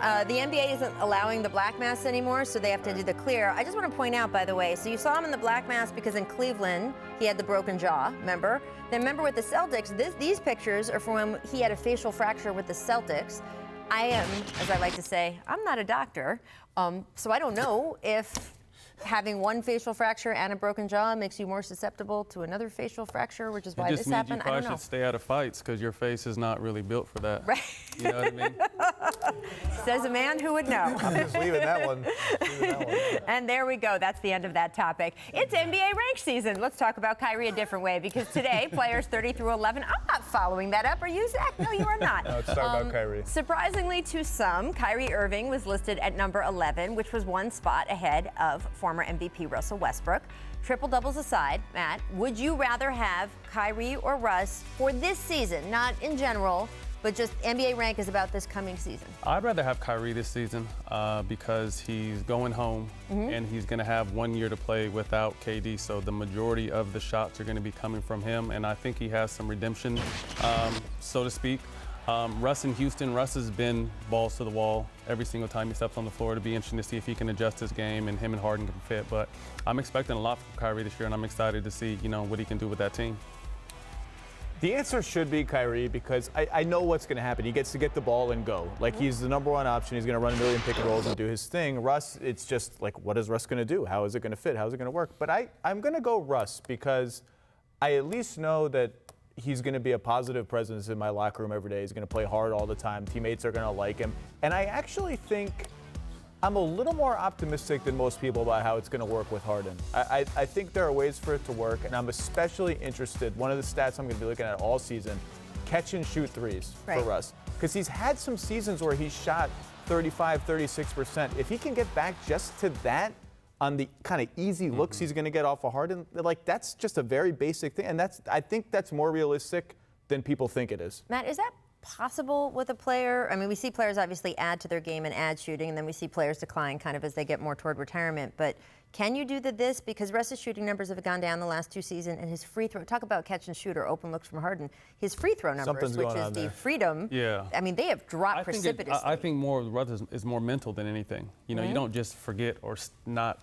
The NBA isn't allowing the black mask anymore, so they have to do the clear. I just want to point out, by the way, so you saw him in the black mask because in Cleveland, he had the broken jaw, remember? Then remember with the Celtics, these pictures are from when he had a facial fracture with the Celtics. I am, as I like to say, I'm not a doctor, so I don't know if having one facial fracture and a broken jaw makes you more susceptible to another facial fracture, which is why this happened. You probably should stay out of fights because your face is not really built for that. Right. You know what I mean? Says a man who would know. I'm just leaving that one. And there we go. That's the end of that topic. It's NBA rank season. Let's talk about Kyrie a different way because today, players 30 through 11. I'm not following that up. Are you, Zach? No, you are not. No, let's talk about Kyrie. Surprisingly to some, Kyrie Irving was listed at number 11, which was one spot ahead of former MVP Russell Westbrook. Triple doubles aside, Matt, would you rather have Kyrie or Russ for this season, not in general, but just NBA rank is about this coming season? I'd rather have Kyrie this season because he's going home and he's going to have 1 year to play without KD. So the majority of the shots are going to be coming from him. And I think he has some redemption, so to speak. Russ in Houston, Russ has been balls to the wall every single time he steps on the floor. To be interesting to see if he can adjust his game and him and Harden can fit. But I'm expecting a lot from Kyrie this year, and I'm excited to see, what he can do with that team. The answer should be Kyrie because I know what's going to happen. He gets to get the ball and go. Like, he's the number one option. He's going to run a million pick and rolls and do his thing. Russ, it's just like, what is Russ going to do? How is it going to fit? How is it going to work? But I'm going to go Russ because I at least know that he's going to be a positive presence in my locker room every day. He's going to play hard all the time. Teammates are going to like him. And I actually think I'm a little more optimistic than most people about how it's going to work with Harden. I think there are ways for it to work, and I'm especially interested. One of the stats I'm going to be looking at all season, catch and shoot threes for Russ. Because he's had some seasons where he's shot 35, 36%. If he can get back just to that on the kind of easy looks he's going to get off of Harden, like, that's just a very basic thing. And I think that's more realistic than people think it is. Matt, is that possible with a player? I mean, we see players obviously add to their game and add shooting, and then we see players decline kind of as they get more toward retirement. But can you do this? Because Russ's shooting numbers have gone down the last two seasons, and his free throw, talk about catch and shoot or open looks from Harden, his free throw numbers, which is the freedom, I mean, they have dropped precipitously. I think more of Russ is more mental than anything. You don't just forget or not,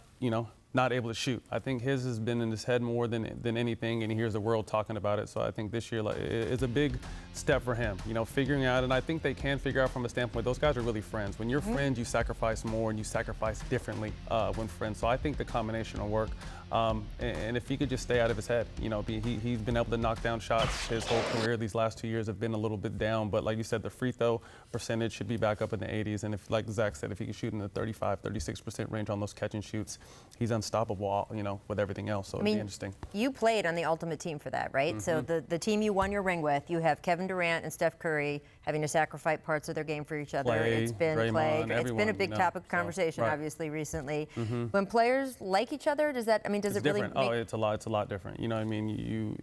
not able to shoot. I think his has been in his head more than anything, and he hears the world talking about it. So I think this year is a big step for him, figuring out, and I think they can figure out from a standpoint, those guys are really friends. When you're friends, you sacrifice more and you sacrifice differently when friends. So I think the combination will work. And if he could just stay out of his head, he's been able to knock down shots his whole career. These last 2 years have been a little bit down, but like you said, the free throw percentage should be back up in the 80s. And if, like Zach said, if he can shoot in the 35, 36% range on those catch and shoots, he's unstoppable, with everything else. So it'd be interesting. You played on the ultimate team for that, right? So the team you won your ring with, you have Kevin Durant and Steph Curry having to sacrifice parts of their game for each other. It's been Everyone, it's been a big topic of conversation, obviously, recently. When players like each other, does that? I mean, does it really? It's a lot different.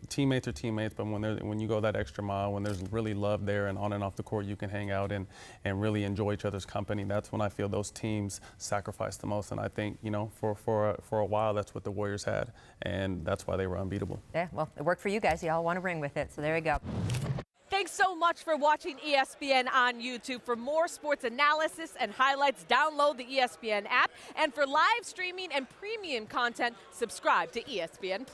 Teammates are teammates, but when you go that extra mile, when there's really love there and on and off the court, you can hang out and really enjoy each other's company. That's when I feel those teams sacrifice the most. And I think for a while that's what the Warriors had, and that's why they were unbeatable. Yeah, well, it worked for you guys. Y'all won a ring with it, so there you go. Thanks so much for watching ESPN on YouTube. For more sports analysis and highlights, download the ESPN app. And for live streaming and premium content, subscribe to ESPN+.